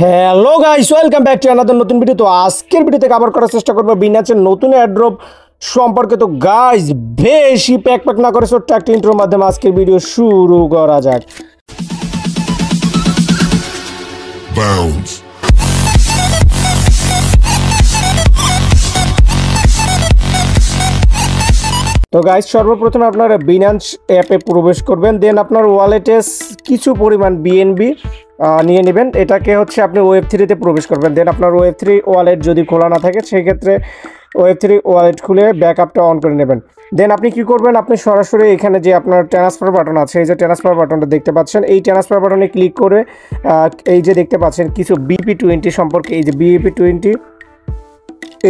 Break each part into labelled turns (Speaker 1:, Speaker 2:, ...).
Speaker 1: Hello guys, welcome back to another নতুন video. তো আজকের ভিডিওতে কভার করার চেষ্টা করবো বিনাচের নতুন এয়ারড্রপ সম্পর্কে। তো গাইস বেশি প্যাক না করে ছোট্ট একটা ইন্ট্রোর মাধ্যমে আজকের ভিডিও শুরু করা যাক। Bounce. তো গাইস সর্বপ্রথমে আপনারা বিনান্স অ্যাপে প্রবেশ করবেন, দেন আপনার ওয়ালেটে কিছু পরিমাণ বিএনবি নিয়ে নেবেন। এটাকে হচ্ছে আপনি ওয়েব3তে প্রবেশ করবেন। দেন আপনার ওয়েব3 ওয়ালেট যদি খোলা না থাকে সেই ক্ষেত্রে ওয়েব3 ওয়ালেট খুলে ব্যাকআপটা অন করে নেবেন। দেন আপনি কি করবেন, আপনি সরাসরি এখানে যে আপনার ট্রান্সফার বাটন আছে, এই যে ট্রান্সফার বাটনটা দেখতে পাচ্ছেন, এই ট্রান্সফার বাটনে ক্লিক করে এই যে দেখতে পাচ্ছেন কিছু বিপি20 সম্পর্কে, এই যে বিপি20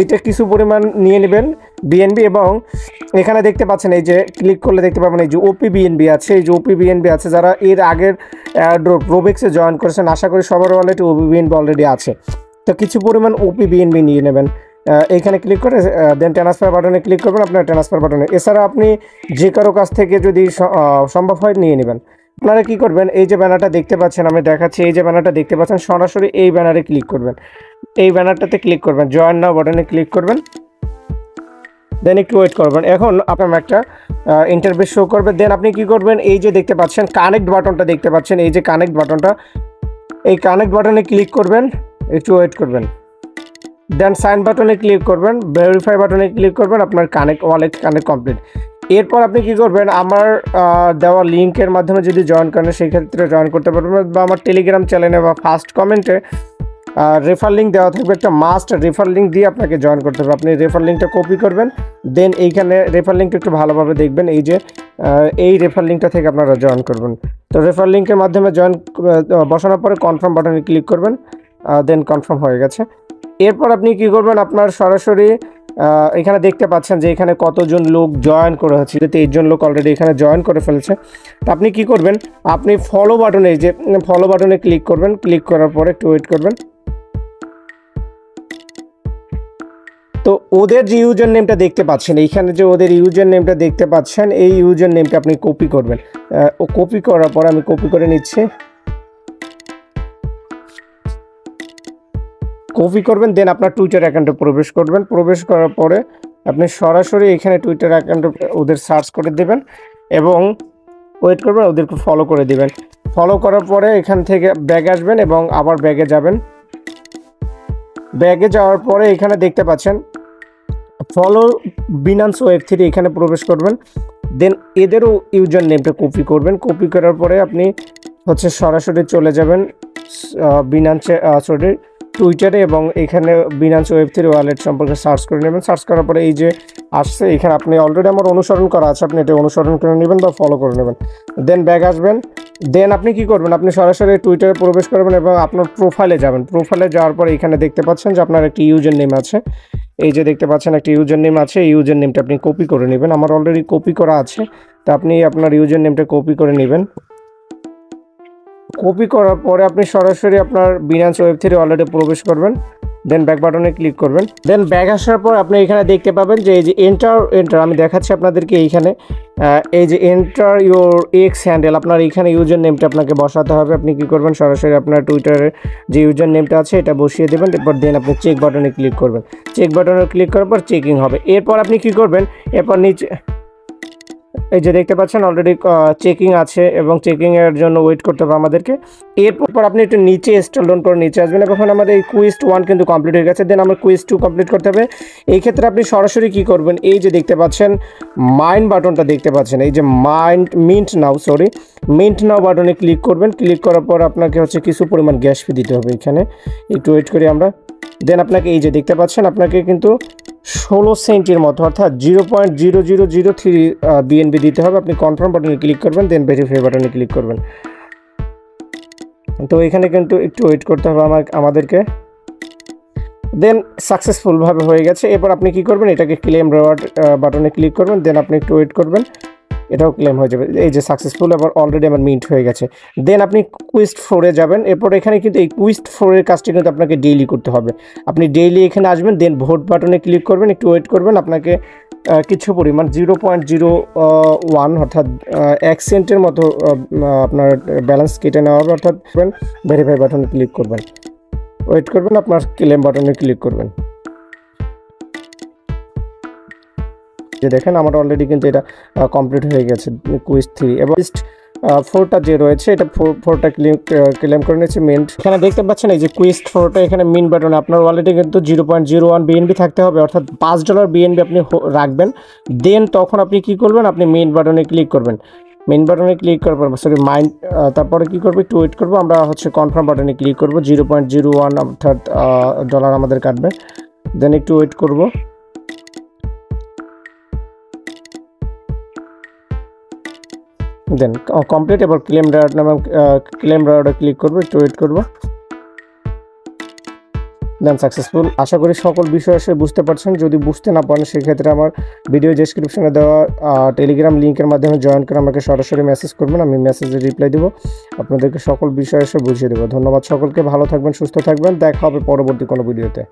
Speaker 1: এইটা কিছু পরিমাণ নিয়ে নেবেন বিএনবি। এবং এখানে দেখতে পাচ্ছেন এই যে ক্লিক করলে দেখতে পাবেন এই যে ওপি বিএনবি আছে, এই যে ওপি বিএনবি আছে। যারা এর আগের রোবেক্সে জয়েন করেছেন আশা করি সবার ওয়ালেটে ওপি বিএনবি অলরেডি আছে। তো কিছু পরিমাণ ওপি বিএনবি নিয়ে নেবেন। এইখানে ক্লিক করে দেন ট্রান্সফার বাটনে ক্লিক করবেন আপনার ট্রান্সফার বাটনে। এছাড়া আপনি যে কারো কাছ থেকে যদি সম্ভব হয় নিয়ে নেবেন। আপনারা কি করবেন, এই যে ব্যানারটা দেখতে পাচ্ছেন আমি দেখাচ্ছি, এই যে ব্যানারটা দেখতে পাচ্ছেন সরাসরি এই ব্যানারে ক্লিক করবেন। এই ব্যানারটাতে ক্লিক করবেন, জয়েন নাও বাটনে ক্লিক করবেন, দেন একটু ওয়েট করবেন। এখন আপনার একটা ইন্টারফেস শো করবে। দেন আপনি কি করবেন, এই যে দেখতে পাচ্ছেন কানেক্ট বাটনটা দেখতে পাচ্ছেন, এই যে কানেক্ট বাটনটা, এই কানেক্ট বাটনে ক্লিক করবেন, একটু ওয়েট করবেন। দেন সাইন বাটনে ক্লিক করবেন, ভেরিফাই বাটনে ক্লিক করবেন, আপনার ওয়ালেট কানেক্ট কমপ্লিট। এরপর আপনি কি করবেন, আমার দেওয়া লিঙ্কের মাধ্যমে যদি জয়েন করেন সেই ক্ষেত্রে জয়েন করতে পারবেন, বা আমার টেলিগ্রাম চ্যানেলে বা ফার্স্ট কমেন্টে রেফার লিঙ্ক দেওয়া থাকবে, একটা মাস্ট রেফার লিঙ্ক দিয়ে আপনাকে জয়েন করতে হবে। আপনি রেফার লিঙ্কটা কপি করবেন, দেন এইখানে রেফার লিঙ্কটা একটু ভালোভাবে দেখবেন, এই যে এই রেফার লিঙ্কটা থেকে আপনারা জয়েন করবেন। তো রেফার লিঙ্কের মাধ্যমে জয়েন বসানোর পরে কনফার্ম বাটনে ক্লিক করবেন, দেন কনফার্ম হয়ে গেছে। এরপর আপনি কি করবেন, আপনার সরাসরি এখানে দেখতে পাচ্ছেন যে এখানে কতজন লোক জয়েন করে হচ্ছে, 23 জন লোক অলরেডি এখানে জয়েন করে ফেলেছে। তো আপনি কি করবেন, আপনি ফলো বাটনে, যে ফলো বাটনে ক্লিক করবেন, ক্লিক করার পরে একটু ওয়েট করবেন। তো ওদের যে ইউজার নেমটা দেখতে পাচ্ছেন, এইখানে যে ওদের ইউজার নেমটা দেখতে পাচ্ছেন, এই ইউজার নেমটা আপনি কপি করবেন। ও কপি করার পরে আমি কপি করে নিচ্ছি, কপি করবেন। দেন আপনার টুইটার অ্যাকাউন্টে প্রবেশ করবেন। প্রবেশ করার পরে আপনি সরাসরি এখানে টুইটার অ্যাকাউন্টে ওদের সার্চ করে দেবেন এবং ওয়েট করবেন, ওদেরকে ফলো করে দেবেন। ফলো করার পরে এখান থেকে ব্যাগে আসবেন এবং আবার ব্যাগে যাবেন। ব্যাগে যাওয়ার পরে এখানে দেখতে পাচ্ছেন ফলো বিনান্স ওয়েব3, এখানে প্রবেশ করবেন। দেন এদেরও ইউজার নেমটা কপি করবেন। কপি করার পরে আপনি হচ্ছে সরাসরি চলে যাবেন বিনান্সে টুইটারে এবং এখানে বিনান্স ওয়েব3 ওয়ালেট সম্পর্কে সার্চ করে নেবেন। সার্চ করার পরে এই যে আসছে, এখানে আপনি অলরেডি আমার অনুসরণ করা আছে, আপনি এটা অনুসরণ করে নেবেন বা ফলো করে নেবেন। দেন ব্যাগ আসবেন। দেন আপনি কি করবেন, আপনি সরাসরি টুইটারে প্রবেশ করবেন এবং আপনার প্রোফাইলে যাবেন। প্রোফাইলে যাওয়ার পরে এখানে দেখতে পাচ্ছেন যে আপনার একটি ইউজার নেম আছে, এই যে দেখতে পাচ্ছেন একটি ইউজার নেম আছে, এই ইউজার নেমটা আপনি কপি করে নেবেন। আমার অলরেডি কপি করা আছে, তো আপনি আপনার ইউজার নেমটা কপি করে নেবেন। কপি করার পরে আপনি সরাসরি আপনার বিনান্স ওয়েব3 ওয়ালেটে প্রবেশ করবেন। দেন ব্যাক বাটনে ক্লিক করবেন। দেন ব্যাক আসার পর আপনি এখানে দেখতে পাবেন যে এই যে এন্টার আমি দেখাচ্ছি আপনাদেরকে, এইখানে এই যে এন্টার ইউর এক্স হ্যান্ডেল, আপনার এইখানে ইউজার নেমটা আপনাকে বসাতে হবে। আপনি কি করবেন, সরাসরি আপনার টুইটারের যে ইউজার নেমটা আছে এটা বসিয়ে দেবেন। এরপর দেন আপনি চেক বাটনে ক্লিক করবেন। চেক বাটনে ক্লিক করার পর চেকিং হবে। এরপর আপনি কি করবেন, এরপর নিচে এই যে দেখতে পাচ্ছেন অলরেডি চেকিং আছে এবং চেকিংয়ের জন্য ওয়েট করতে হবে আমাদেরকে। এরপর আপনি একটু নিচে স্ক্রল ডাউন করে নিচে আসবেন। এখন আমাদের এই কুইজ 1 কিন্তু কমপ্লিট হয়ে গেছে। দেন আমরা কুইজ 2 কমপ্লিট করতে হবে। এই ক্ষেত্রে আপনি সরাসরি কি করবেন, এই যে দেখতে পাচ্ছেন মাইন্ড বাটনটা দেখতে পাচ্ছেন, এই যে মিন্ট নাও বাটনে ক্লিক করবেন। ক্লিক করার পর আপনাকে হচ্ছে কিছু পরিমাণ গ্যাস ফি দিতে হবে। এখানে একটু ওয়েট করি আমরা। দেন আপনাকে এই যে দেখতে পাচ্ছেন আপনাকে কিন্তু 16 সেন্টের মতো অর্থাৎ 0.0003 বিএনবি দিতে হবে। আপনি কনফার্ম বাটনে ক্লিক করবেন, দেন ভেরিফাই বাটনে ক্লিক করবেন। তো এখানে কিন্তু একটু ওয়েট করতে হবে আমাদেরকে। দেন সাকসেসফুলভাবে হয়ে গেছে। এরপর আপনি কি করবেন, এটাকে ক্লেম রিওয়ার্ড বাটনে ক্লিক করবেন। দেন আপনি একটু ওয়েট করবেন, এটাও ক্লেম হয়ে যাবে। এই যে সাকসেসফুল, আবার অলরেডি আমার মিন্ট হয়ে গেছে। দেন আপনি কুইজ 4-এ যাবেন। এরপর এখানে কিন্তু এই কুইজ 4-এর কাজটি কিন্তু আপনাকে ডেইলি করতে হবে। আপনি ডেইলি এখানে আসবেন, দেন ভোট বাটনে ক্লিক করবেন, একটু ওয়েট করবেন। আপনাকে কিছু পরিমাণ 0.01 অর্থাৎ 1 সেন্টের মতো আপনার ব্যালেন্স কেটে নেওয়া হবে, অর্থাৎ ভেরিফাই বাটনে ক্লিক করবেন। ওয়েট করবেন, আপনার ক্লেম বাটনে ক্লিক করবেন। যে দেখেন আমার অলরেডি কিন্তু এটা কমপ্লিট হয়ে গেছে কুইজ 3 এবং লিস্ট 4টা যে রয়েছে এটা 4টা ক্লেম করে নিয়েছি মিন্ট। এখানে দেখতে পাচ্ছেন এই যে কুইজ 4টা এখানে মিন বাটনে আপনার ওয়ালেটে কিন্তু 0.01 বিএনবি থাকতে হবে, অর্থাৎ $5 বিএনবি আপনি রাখবেন। দেন তখন আপনি কি করবেন, আপনি মেইন বাটনে ক্লিক করবেন। মেইন বাটনে ক্লিক করার পর সরি মাইন্ড তারপরে কি করবো, একটু ওয়েট করবো। আমরা হচ্ছে কনফার্ম বাটনে ক্লিক করবো। 0.01 অর্থাৎ ডলার আমাদের কাটবে। দেন একটু ওয়েট করবো। Then complete. এবার ক্লেম রাউড নামে ক্লেম রাউডে ক্লিক করবো, একটু ওয়েট করবো। দেন সাকসেসফুল। আশা করি সকল বিষয় এসে বুঝতে পারছেন। যদি বুঝতে না পারেন সেক্ষেত্রে আমার ভিডিও ডেসক্রিপশনে দেওয়া টেলিগ্রাম লিঙ্কের মাধ্যমে জয়েন করে আমাকে সরাসরি মেসেজ করবেন, আমি মেসেজে রিপ্লাই দেবো, আপনাদেরকে সকল বিষয় এসে বুঝিয়ে দেবো। ধন্যবাদ সকলকে, ভালো থাকবেন, সুস্থ থাকবেন, দেখা হবে পরবর্তী কোনো ভিডিওতে।